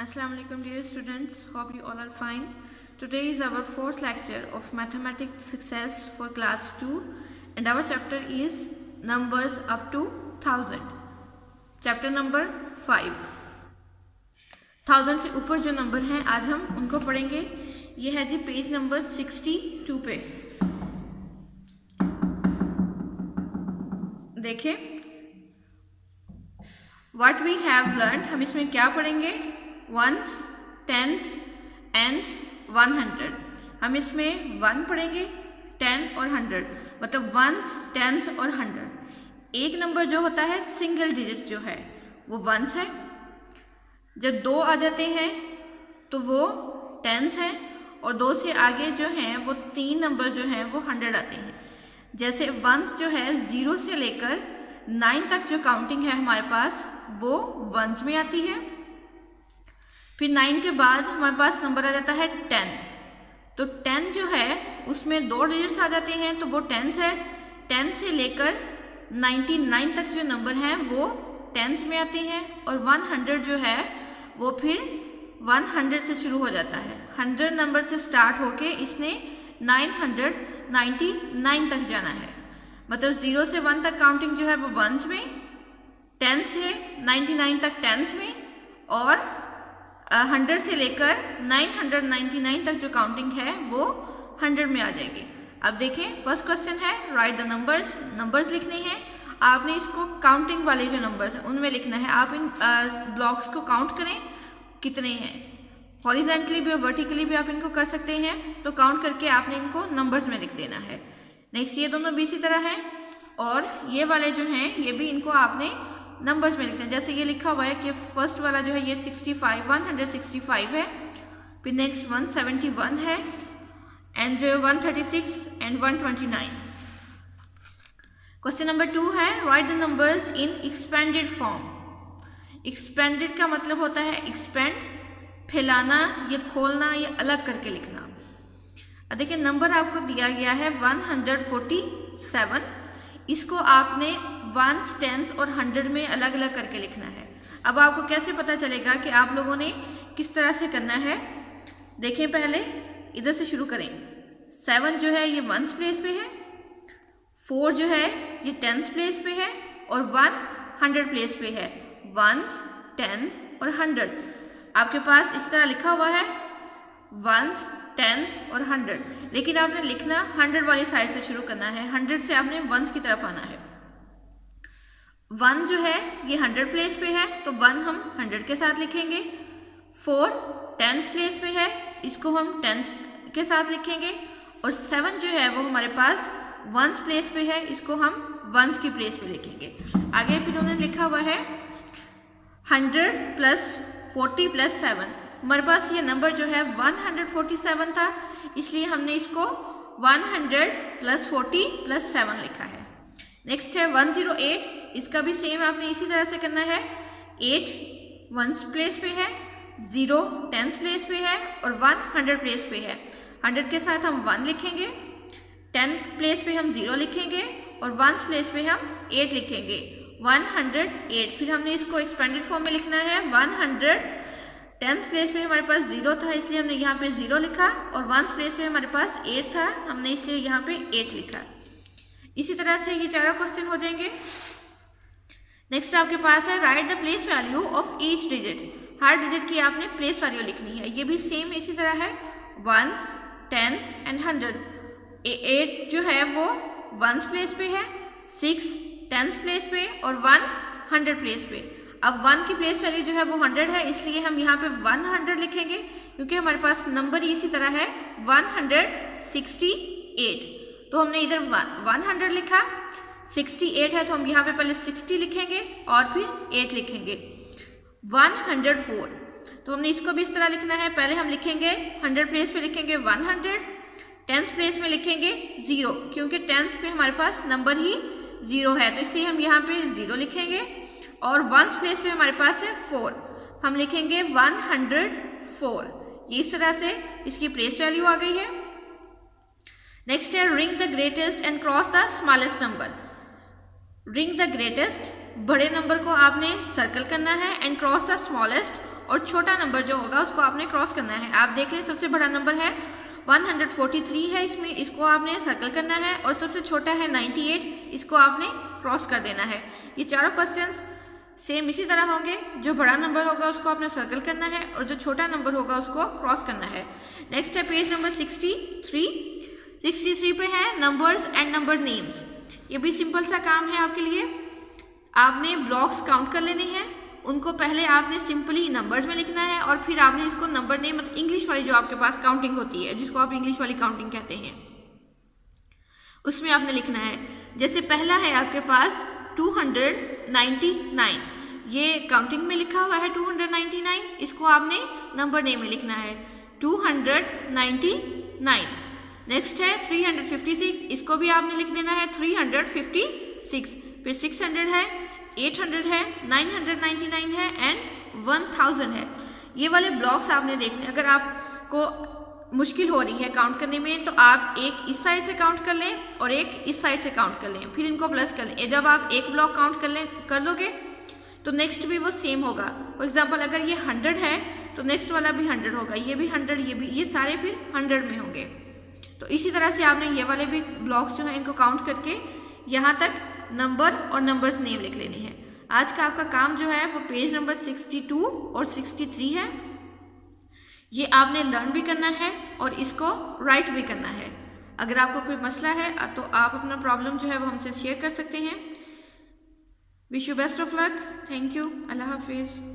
Assalamu alaikum dear students, hope you all are fine. Today is our fourth lecture of Mathematics Success for class 2 and our chapter is numbers up to 1000. Chapter number 5. 1000 से ऊपर जो number हैं आज हम उनको पढ़ेंगे. ये है जी पेज नंबर 62 पे. देखिए What we have learned, हम इसमें क्या पढ़ेंगे? Ones, tens and 100. हम इसमें 1 पढ़ेंगे, 10 और 100. मतलब ones, tens और 100. एक नंबर जो होता है सिंगल डिजिट जो है वो ones है. जब 2 आ जाते हैं तो वो tens है और 2 से आगे जो हैं वो 3 नंबर जो हैं वो 100 आते हैं. जैसे ones जो है 0 से लेकर 9 तक जो काउंटिंग है हमारे पास वो वंस में आती है. फिर 9 के बाद हमारे पास नंबर आ जाता है 10. तो 10 जो है उसमें 2 डिजिट्स आ जाते हैं तो वो टेंस है. 10 से लेकर 99 तक जो नंबर हैं वो टेंस में आते हैं और 100 जो है वो फिर 100 से शुरू हो जाता है. 100 नंबर से स्टार्ट होके इसने 999 तक जाना है. मतलब 0 से 1 तक काउंटिंग जो है वो वंस में, 10 से 99 तक टेंस में और 100 से लेकर 999 तक जो काउंटिंग है वो 100 में आ जाएगी. अब देखें फर्स्ट क्वेश्चन है राइट द नंबर्स. नंबर्स लिखने हैं. आपने इसको काउंटिंग वाले जो नंबर्स हैं उनमें लिखना है. आप इन ब्लॉक्स को काउंट करें कितने हैं. हॉरिजॉन्टली भी और वर्टिकली भी आप इनको कर सकते हैं. तो काउंट करके आपने इनको नंबर्स में लिख देना है. नेक्स्ट ये दोनों भी इसी तरह हैं और ये वाले जो हैं ये भी इनको आपने नंबर्स में लिखते हैं. जैसे ये लिखा हुआ है कि फर्स्ट वाला जो है ये 165 है. फिर नेक्स्ट 171 है एंड 136 एंड 129. क्वेश्चन नंबर 2 है right the numbers in expanded form. Expanded का मतलब होता है एक्सपेंड, फैलाना या खोलना या अलग करके लिखना. देखिए नंबर आपको दिया गया है 147. इसको आपने वंस, टेंस और 100 में अलग अलग करके लिखना है. अब आपको कैसे पता चलेगा कि आप लोगों ने किस तरह से करना है. देखें पहले इधर से शुरू करें. 7 जो है ये वंस प्लेस पे है, 4 जो है ये टेंस प्लेस पे है और 1 100 प्लेस पे है. वंस, 10 और 100 आपके पास इस तरह लिखा हुआ है वंस, टेंस और 100. लेकिन आपने लिखना 100 वाली साइड से शुरू करना है. 100 से आपने वंस की तरफ आना है. 1 जो है ये 100 प्लेस पे है तो 1 हम 100 के साथ लिखेंगे. 4 टेंस प्लेस पे है, इसको हम टेंस के साथ लिखेंगे. और 7 जो है वो हमारे पास वंस प्लेस पे है, इसको हम वंस की प्लेस पे लिखेंगे. आगे फिर उन्होंने लिखा हुआ है 100 प्लस 40 प्लस 7. हमारे पास ये नंबर जो है 147 था इसलिए हमने इसको 100 प्लस 40 प्लस 7 लिखा है. नेक्स्ट है 108. इसका भी सेम आपने इसी तरह से करना है. 8 वंस प्लेस पे है, 0 टेंस प्लेस पे है और 1 100 प्लेस पे है. 100 के साथ हम 1 लिखेंगे, 10 प्लेस पे हम 0 लिखेंगे और वंस प्लेस पे हम 8 लिखेंगे. 108. फिर हमने इसको एक्सपेंडेड फॉर्म में लिखना है. 100 टेंस प्लेस पे हमारे पास 0 था इसलिए हमने यहाँ पे 0 लिखा और वंस प्लेस पे हमारे पास 8 था, हमने इसलिए यहाँ पे 8 लिखा. इसी तरह से ये चारों क्वेश्चन हो जाएंगे. नेक्स्ट आपके पास है right the place value of each digit. Her digit की आपने प्लेस वैल्यू लिखनी है. ये भी सेम इसी तरह है वंस, टेंस एंड 100. 8 जो है वो वंस प्लेस पे है, 6 टेंस प्लेस पे और 1 100 प्लेस पे. अब 1 की प्लेस वैल्यू जो है वो 100 है इसलिए हम यहाँ पे 100 लिखेंगे क्योंकि हमारे पास नंबर ही इसी तरह है 168. तो हमने इधर 100 लिखा, 68 है तो हम यहाँ पे पहले 60 लिखेंगे और फिर 8 लिखेंगे. 104. तो हमने इसको भी इस तरह लिखना है. पहले हम लिखेंगे 100 प्लेस पे लिखेंगे 100, टेंस प्लेस में लिखेंगे 0 क्योंकि टेंस पे हमारे पास नंबर ही 0 है तो इसलिए हम यहाँ पे 0 लिखेंगे. और वंस प्लेस पे हमारे पास है 4, हम लिखेंगे 104. ये इस तरह से इसकी प्लेस वैल्यू आ गई है. नेक्स्ट है ring the greatest and cross the smallest number. Ring the greatest बड़े नंबर को आपने सर्कल करना है एंड क्रॉस द स्मॉलेस्ट और छोटा नंबर जो होगा उसको आपने क्रॉस करना है। आप देख लें, सबसे बड़ा नंबर है 143 है, इसमें इसको आपने सर्कल करना है, और सबसे छोटा है 98, इसको आपने क्रॉस कर देना है। ये चारों क्वेश्चंस सेम इसी तरह होंगे, जो बड़ा नंबर होगा उसको आपने सर्कल करना है और जो छोटा नंबर होगा उसको क्रॉस करना है। नेक्स्ट है पेज नंबर 63 पे है नंबर्स एंड नंबर नेम्स। ये भी सिंपल सा काम है आपके लिए। आपने ब्लॉक्स काउंट कर लेने हैं, उनको पहले आपने सिंपली नंबर्स में लिखना है और फिर आपने इसको नंबर नेम, मतलब इंग्लिश वाली जो आपके पास काउंटिंग होती है, जिसको आप इंग्लिश वाली काउंटिंग कहते हैं, उसमें आपने लिखना है। जैसे पहला है आपके पास 299, ये काउंटिंग में लिखा हुआ है 299, इसको आपने नंबर नेम में लिखना है 299। नेक्स्ट है 356, इसको भी आपने लिख देना है 356। फिर 600 है, 800 है, 999 है एंड 1000 है। ये वाले ब्लॉक्स आपने देखने, अगर आपको मुश्किल हो रही है काउंट करने में तो आप एक इस साइड से काउंट कर लें और एक इस साइड से काउंट कर लें, फिर इनको प्लस कर लें। जब आप एक ब्लॉक काउंट कर लोगे तो नेक्स्ट भी वो सेम होगा। फॉर एग्जाम्पल अगर ये 100 है तो नेक्स्ट वाला भी 100 होगा, ये भी 100, ये भी, ये सारे फिर 100 में होंगे। तो इसी तरह से आपने ये वाले भी ब्लॉक्स जो है इनको काउंट करके यहाँ तक नंबर और नंबर्स नेम लिख लेनी है। आज का आपका काम जो है वो पेज नंबर 62 और 63 है। ये आपने लर्न भी करना है और इसको राइट भी करना है। अगर आपको कोई मसला है तो आप अपना प्रॉब्लम जो है वो हमसे शेयर कर सकते हैं। Wish you best of luck. Thank you. अल्लाह हाफिज़।